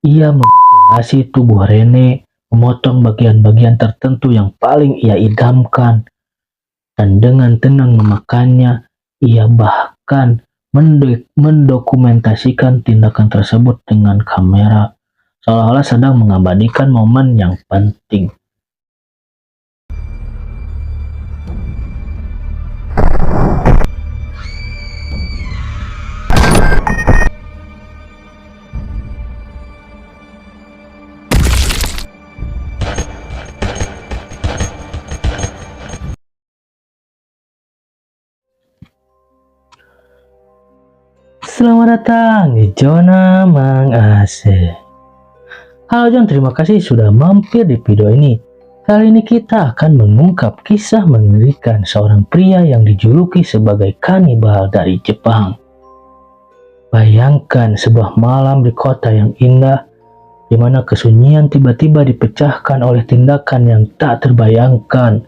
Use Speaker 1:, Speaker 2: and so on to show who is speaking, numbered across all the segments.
Speaker 1: Ia memutilasi tubuh Rene, memotong bagian-bagian tertentu yang paling ia idamkan, dan dengan tenang memakannya. Ia bahkan mendokumentasikan tindakan tersebut dengan kamera, seolah-olah sedang mengabadikan momen yang penting. Selamat datang di Zona Mang Ase. Halo John, terima kasih sudah mampir di video ini. Kali ini kita akan mengungkap kisah mengerikan seorang pria yang dijuluki sebagai kanibal dari Jepang. Bayangkan sebuah malam di kota yang indah, di mana kesunyian tiba-tiba dipecahkan oleh tindakan yang tak terbayangkan.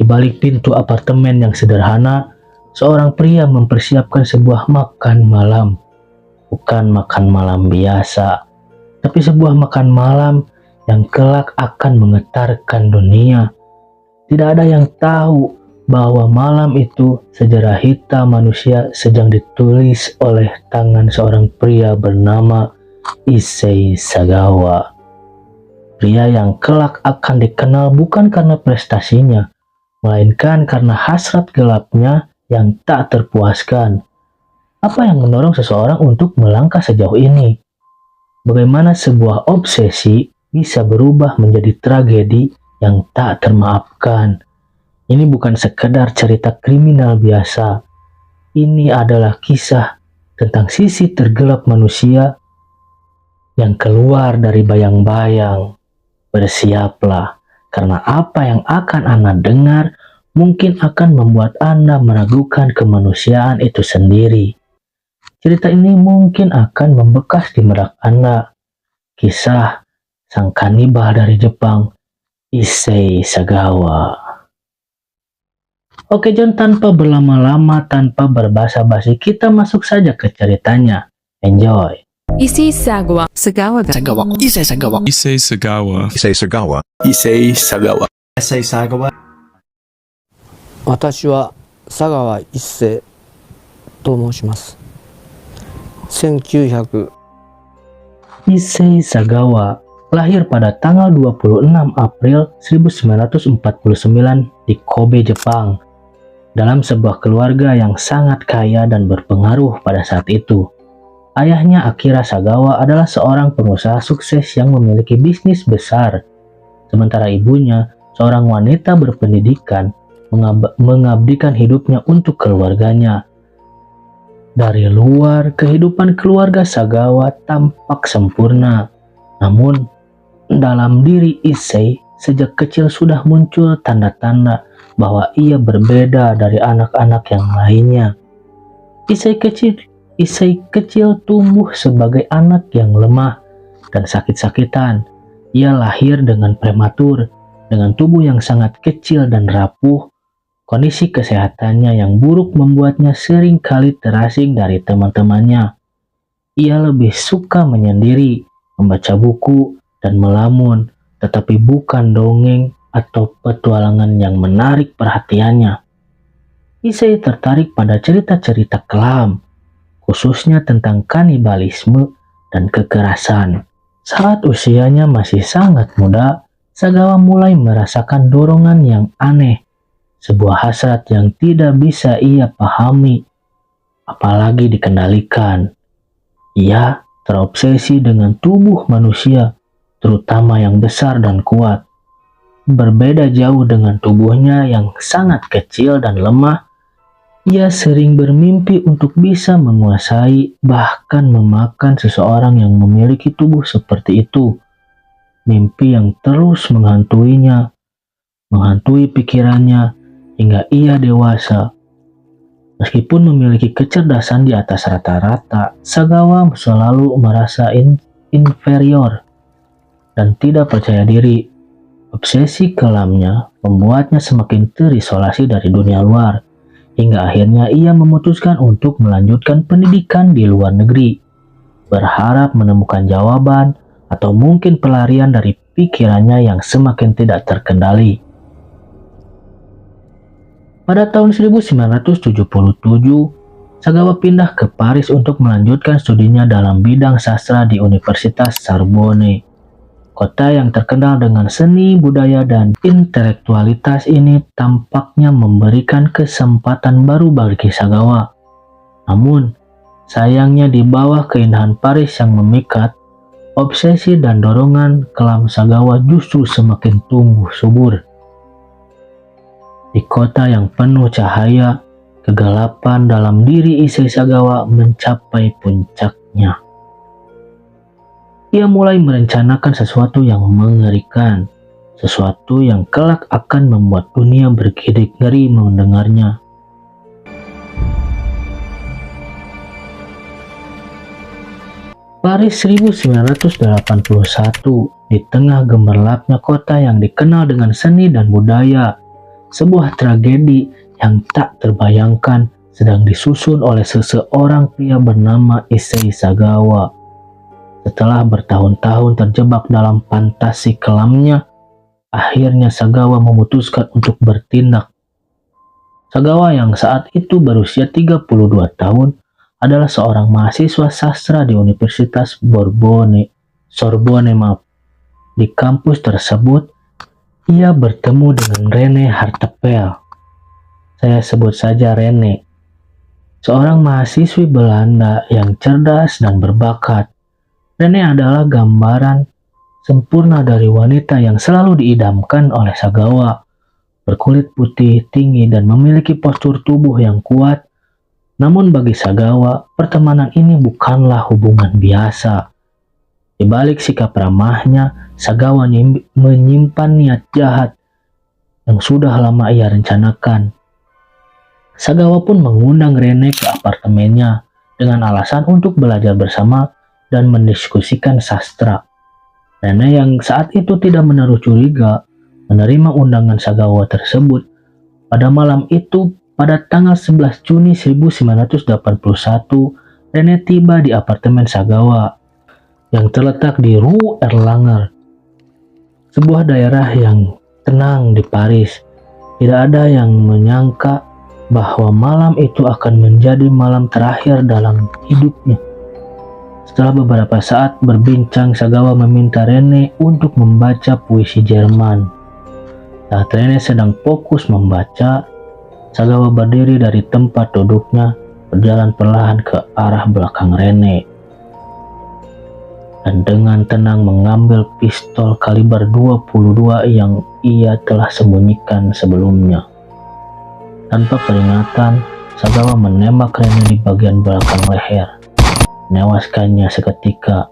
Speaker 1: Di balik pintu apartemen yang sederhana, seorang pria mempersiapkan sebuah makan malam. Bukan makan malam biasa, tapi sebuah makan malam yang kelak akan menggetarkan dunia. Tidak ada yang tahu bahwa malam itu sejarah hitam manusia sedang ditulis oleh tangan seorang pria bernama Issei Sagawa. Pria yang kelak akan dikenal bukan karena prestasinya, melainkan karena hasrat gelapnya yang tak terpuaskan. Apa yang mendorong seseorang untuk melangkah sejauh ini? Bagaimana sebuah obsesi bisa berubah menjadi tragedi yang tak termaafkan? Ini bukan sekedar cerita kriminal biasa. Ini adalah kisah tentang sisi tergelap manusia yang keluar dari bayang-bayang. Bersiaplah, karena apa yang akan Anda dengar mungkin akan membuat Anda meragukan kemanusiaan itu sendiri. Cerita ini mungkin akan membekas di benak Anda. Kisah sang kanibal dari Jepang, Issei Sagawa. Oke John, tanpa berlama-lama, tanpa berbasa-basi, kita masuk saja ke ceritanya. Enjoy.
Speaker 2: Issei Sagawa.
Speaker 3: Sagawa. Issei Sagawa.
Speaker 4: Issei Sagawa.
Speaker 5: Issei Sagawa.
Speaker 6: Issei Sagawa.
Speaker 5: Issei Sagawa.
Speaker 7: 私は佐川一世と申します。1900
Speaker 1: Issei Sagawa lahir pada tanggal 26 April 1949 di Kobe, Jepang, dalam sebuah keluarga yang sangat kaya dan berpengaruh pada saat itu. Ayahnya Akira Sagawa adalah seorang pengusaha sukses yang memiliki bisnis besar, sementara ibunya, seorang wanita berpendidikan, mengabdikan hidupnya untuk keluarganya. Dari luar, kehidupan keluarga Sagawa tampak sempurna. Namun, dalam diri Issei sejak kecil sudah muncul tanda-tanda bahwa ia berbeda dari anak-anak yang lainnya. Issei kecil tumbuh sebagai anak yang lemah dan sakit-sakitan. Ia lahir dengan prematur, dengan tubuh yang sangat kecil dan rapuh. Kondisi kesehatannya yang buruk membuatnya sering kali terasing dari teman-temannya. Ia lebih suka menyendiri, membaca buku, dan melamun, tetapi bukan dongeng atau petualangan yang menarik perhatiannya. Issei tertarik pada cerita-cerita kelam, khususnya tentang kanibalisme dan kekerasan. Saat usianya masih sangat muda, Sagawa mulai merasakan dorongan yang aneh, sebuah hasrat yang tidak bisa ia pahami, apalagi dikendalikan. Ia terobsesi dengan tubuh manusia, terutama yang besar dan kuat. Berbeda jauh dengan tubuhnya yang sangat kecil dan lemah, ia sering bermimpi untuk bisa menguasai, bahkan memakan seseorang yang memiliki tubuh seperti itu. Mimpi yang terus menghantuinya, menghantui pikirannya, hingga ia dewasa. Meskipun memiliki kecerdasan di atas rata-rata, Sagawa selalu merasa inferior dan tidak percaya diri. Obsesi kelamnya membuatnya semakin terisolasi dari dunia luar, hingga akhirnya ia memutuskan untuk melanjutkan pendidikan di luar negeri, berharap menemukan jawaban atau mungkin pelarian dari pikirannya yang semakin tidak terkendali. Pada tahun 1977, Sagawa pindah ke Paris untuk melanjutkan studinya dalam bidang sastra di Universitas Sorbonne. Kota yang terkenal dengan seni, budaya, dan intelektualitas ini tampaknya memberikan kesempatan baru bagi Sagawa. Namun, sayangnya di bawah keindahan Paris yang memikat, obsesi dan dorongan kelam Sagawa justru semakin tumbuh subur. Di kota yang penuh cahaya, kegelapan dalam diri Issei Sagawa mencapai puncaknya. Ia mulai merencanakan sesuatu yang mengerikan, sesuatu yang kelak akan membuat dunia bergidik ngeri mendengarnya. Paris 1981, di tengah gemerlapnya kota yang dikenal dengan seni dan budaya, sebuah tragedi yang tak terbayangkan sedang disusun oleh seseorang pria bernama Issei Sagawa. Setelah bertahun-tahun terjebak dalam fantasi kelamnya, akhirnya Sagawa memutuskan untuk bertindak. Sagawa yang saat itu berusia 32 tahun adalah seorang mahasiswa sastra di Universitas Sorbonne. Di kampus tersebut, ia bertemu dengan Rene Hartepel. Saya sebut saja Rene, seorang mahasiswi Belanda yang cerdas dan berbakat. Rene adalah gambaran sempurna dari wanita yang selalu diidamkan oleh Sagawa. Berkulit putih, tinggi, dan memiliki postur tubuh yang kuat. Namun bagi Sagawa, pertemanan ini bukanlah hubungan biasa. Di balik sikap ramahnya, Sagawa menyimpan niat jahat yang sudah lama ia rencanakan. Sagawa pun mengundang Rene ke apartemennya dengan alasan untuk belajar bersama dan mendiskusikan sastra. Rene yang saat itu tidak menaruh curiga menerima undangan Sagawa tersebut. Pada malam itu, pada tanggal 11 Juni 1981, Rene tiba di apartemen Sagawa yang terletak di Rue Erlanger, sebuah daerah yang tenang di Paris. Tidak ada yang menyangka bahwa malam itu akan menjadi malam terakhir dalam hidupnya. Setelah beberapa saat berbincang, Sagawa meminta Rene untuk membaca puisi Jerman. Saat Rene sedang fokus membaca, Sagawa berdiri dari tempat duduknya, berjalan perlahan ke arah belakang Rene, dan dengan tenang mengambil pistol kaliber 22 yang ia telah sembunyikan sebelumnya. Tanpa peringatan, Sagawa menembak Rene di bagian belakang leher, menewaskannya seketika.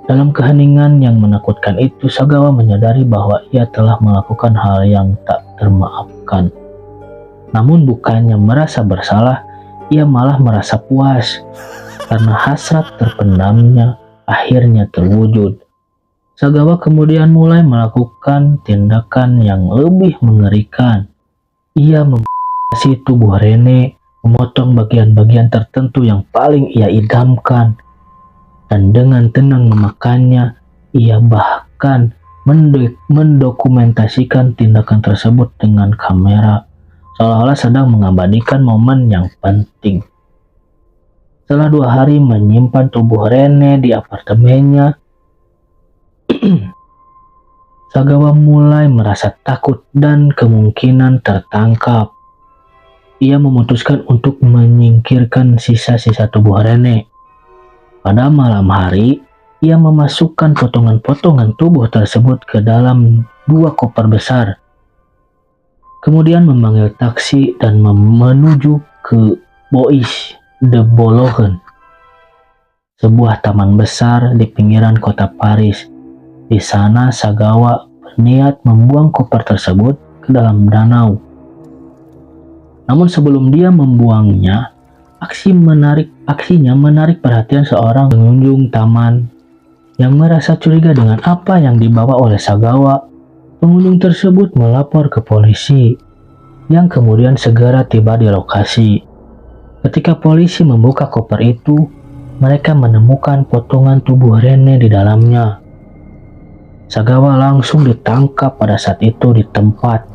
Speaker 1: Dalam keheningan yang menakutkan itu, Sagawa menyadari bahwa ia telah melakukan hal yang tak termaafkan. Namun bukannya merasa bersalah, ia malah merasa puas karena hasrat terpendamnya akhirnya terwujud. Sagawa kemudian mulai melakukan tindakan yang lebih mengerikan. Ia membatasi tubuh Rene, memotong bagian-bagian tertentu yang paling ia idamkan, dan dengan tenang memakannya. Ia bahkan mendokumentasikan tindakan tersebut dengan kamera, seolah-olah sedang mengabadikan momen yang penting. Setelah 2 hari menyimpan tubuh Rene di apartemennya, Sagawa mulai merasa takut dan kemungkinan tertangkap. Ia memutuskan untuk menyingkirkan sisa-sisa tubuh Rene. Pada malam hari, ia memasukkan potongan-potongan tubuh tersebut ke dalam 2 koper besar. Kemudian memanggil taksi dan menuju ke Bois de Boulogne, sebuah taman besar di pinggiran kota Paris. Di sana Sagawa berniat membuang koper tersebut ke dalam danau. Namun sebelum dia membuangnya, aksinya menarik perhatian seorang pengunjung taman yang merasa curiga dengan apa yang dibawa oleh Sagawa. Pengunjung tersebut melapor ke polisi, yang kemudian segera tiba di lokasi. Ketika polisi membuka koper itu, mereka menemukan potongan tubuh Rene di dalamnya. Sagawa langsung ditangkap pada saat itu di tempat.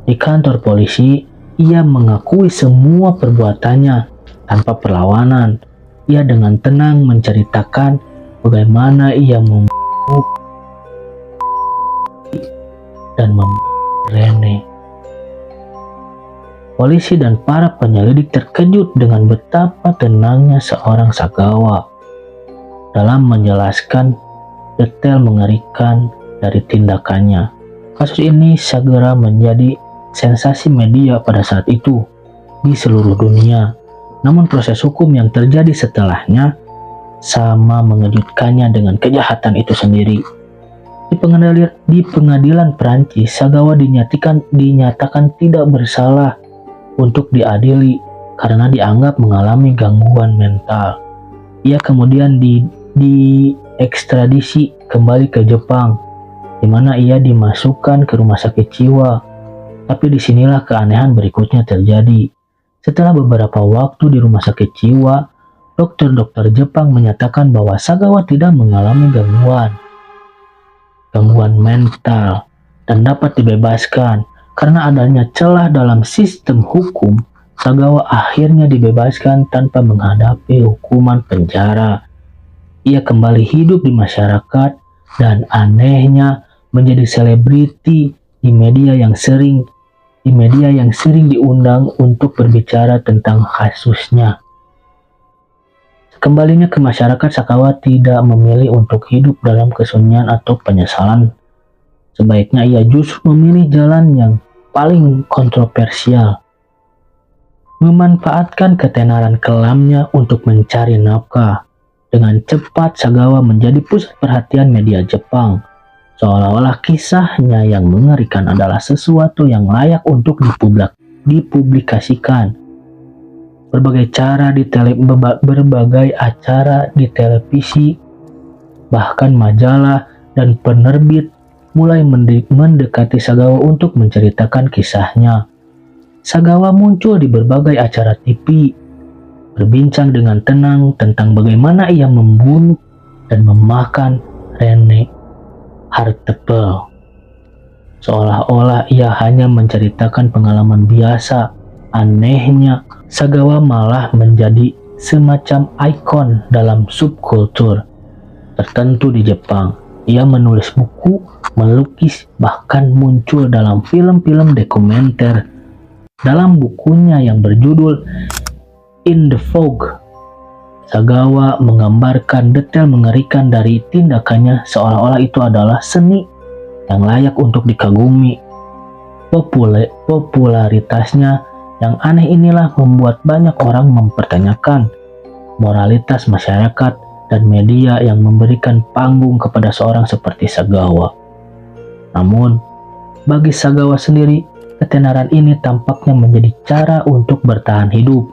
Speaker 1: Di kantor polisi, ia mengakui semua perbuatannya tanpa perlawanan. Ia dengan tenang menceritakan bagaimana ia membunuh dan membunuh Rene. Polisi dan para penyelidik terkejut dengan betapa tenangnya seorang Sagawa dalam menjelaskan detail mengerikan dari tindakannya. Kasus ini segera menjadi sensasi media pada saat itu di seluruh dunia. Namun proses hukum yang terjadi setelahnya sama mengejutkannya dengan kejahatan itu sendiri. Di pengadilan Perancis, Sagawa dinyatakan tidak bersalah untuk diadili karena dianggap mengalami gangguan mental. Ia kemudian diekstradisi kembali ke Jepang, di mana ia dimasukkan ke rumah sakit jiwa. Tapi disinilah keanehan berikutnya terjadi. Setelah beberapa waktu di rumah sakit jiwa, dokter-dokter Jepang menyatakan bahwa Sagawa tidak mengalami gangguan mental dan dapat dibebaskan. Karena adanya celah dalam sistem hukum, Sagawa akhirnya dibebaskan tanpa menghadapi hukuman penjara. Ia kembali hidup di masyarakat dan anehnya menjadi selebriti di media yang sering diundang untuk berbicara tentang kasusnya. Kembalinya ke masyarakat, Sagawa tidak memilih untuk hidup dalam kesunyian atau penyesalan. Sebaiknya ia justru memilih jalan yang paling kontroversial, memanfaatkan ketenaran kelamnya untuk mencari nafkah. Dengan cepat Sagawa menjadi pusat perhatian media Jepang, seolah-olah kisahnya yang mengerikan adalah sesuatu yang layak untuk dipublikasikan. Berbagai acara di televisi, bahkan majalah dan penerbit mulai mendekati Sagawa untuk menceritakan kisahnya. Sagawa muncul di berbagai acara TV, berbincang dengan tenang tentang bagaimana ia membunuh dan memakan Rene Hartepel. Seolah-olah ia hanya menceritakan pengalaman biasa. Anehnya, Sagawa malah menjadi semacam ikon dalam subkultur tertentu di Jepang. Ia menulis buku, melukis, bahkan muncul dalam film-film dokumenter. Dalam bukunya yang berjudul In the Fog, Sagawa menggambarkan detail mengerikan dari tindakannya seolah-olah itu adalah seni yang layak untuk dikagumi. Popularitasnya yang aneh inilah membuat banyak orang mempertanyakan moralitas masyarakat dan media yang memberikan panggung kepada seorang seperti Sagawa. Namun, bagi Sagawa sendiri, ketenaran ini tampaknya menjadi cara untuk bertahan hidup.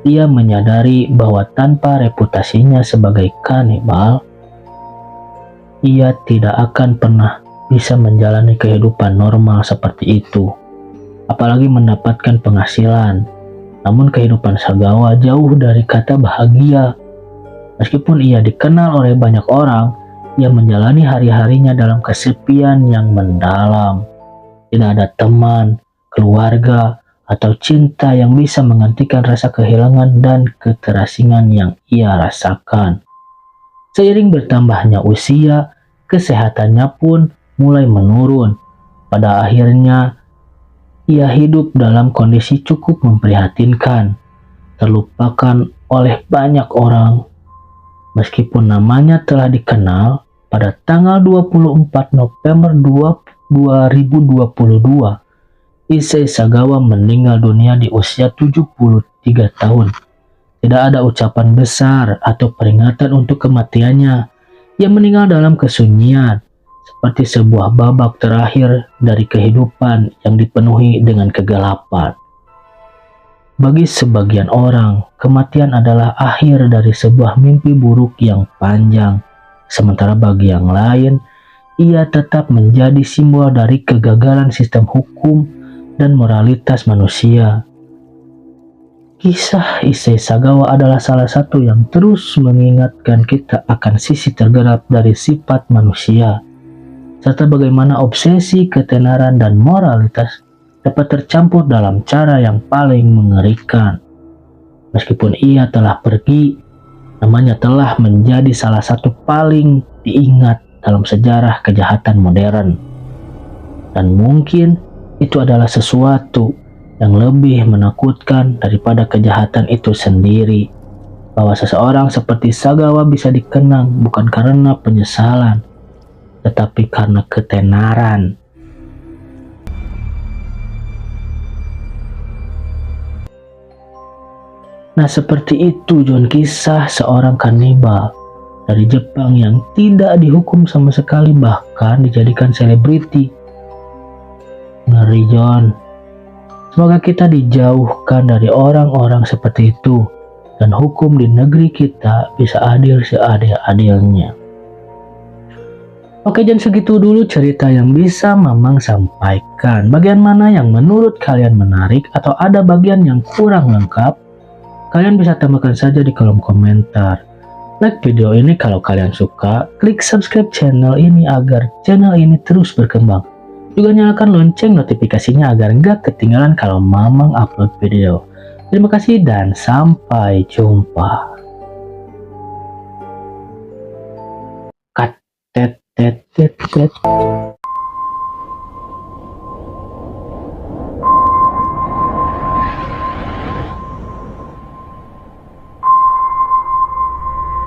Speaker 1: Ia menyadari bahwa tanpa reputasinya sebagai kanibal, ia tidak akan pernah bisa menjalani kehidupan normal seperti itu, apalagi mendapatkan penghasilan. Namun kehidupan Sagawa jauh dari kata bahagia. Meskipun ia dikenal oleh banyak orang, ia menjalani hari-harinya dalam kesepian yang mendalam. Tidak ada teman, keluarga, atau cinta yang bisa menggantikan rasa kehilangan dan keterasingan yang ia rasakan. Seiring bertambahnya usia, kesehatannya pun mulai menurun. Pada akhirnya, ia hidup dalam kondisi cukup memprihatinkan, terlupakan oleh banyak orang. Meskipun namanya telah dikenal, pada tanggal 24 November 2022, Issei Sagawa meninggal dunia di usia 73 tahun. Tidak ada ucapan besar atau peringatan untuk kematiannya. Ia meninggal dalam kesunyian, seperti sebuah babak terakhir dari kehidupan yang dipenuhi dengan kegelapan. Bagi sebagian orang, kematian adalah akhir dari sebuah mimpi buruk yang panjang. Sementara bagi yang lain, ia tetap menjadi simbol dari kegagalan sistem hukum dan moralitas manusia. Kisah Issei Sagawa adalah salah satu yang terus mengingatkan kita akan sisi tergelap dari sifat manusia, serta bagaimana obsesi, ketenaran, dan moralitas dapat tercampur dalam cara yang paling mengerikan. Meskipun ia telah pergi, namanya telah menjadi salah satu paling diingat dalam sejarah kejahatan modern. Dan mungkin itu adalah sesuatu yang lebih menakutkan daripada kejahatan itu sendiri, bahwa seseorang seperti Sagawa bisa dikenang bukan karena penyesalan, tetapi karena ketenaran. Nah, seperti itu John, kisah seorang kanibal dari Jepang yang tidak dihukum sama sekali, bahkan dijadikan selebriti. Ngeri, John. Semoga kita dijauhkan dari orang-orang seperti itu dan hukum di negeri kita bisa adil seadil-adilnya. Oke, dan segitu dulu cerita yang bisa Mamang sampaikan. Bagian mana yang menurut kalian menarik atau ada bagian yang kurang lengkap? Kalian bisa tambahkan saja di kolom komentar. Like video ini kalau kalian suka, klik subscribe channel ini agar channel ini terus berkembang. Juga nyalakan lonceng notifikasinya agar nggak ketinggalan kalau Mamang upload video. Terima kasih dan sampai jumpa. Tet tet tet tet.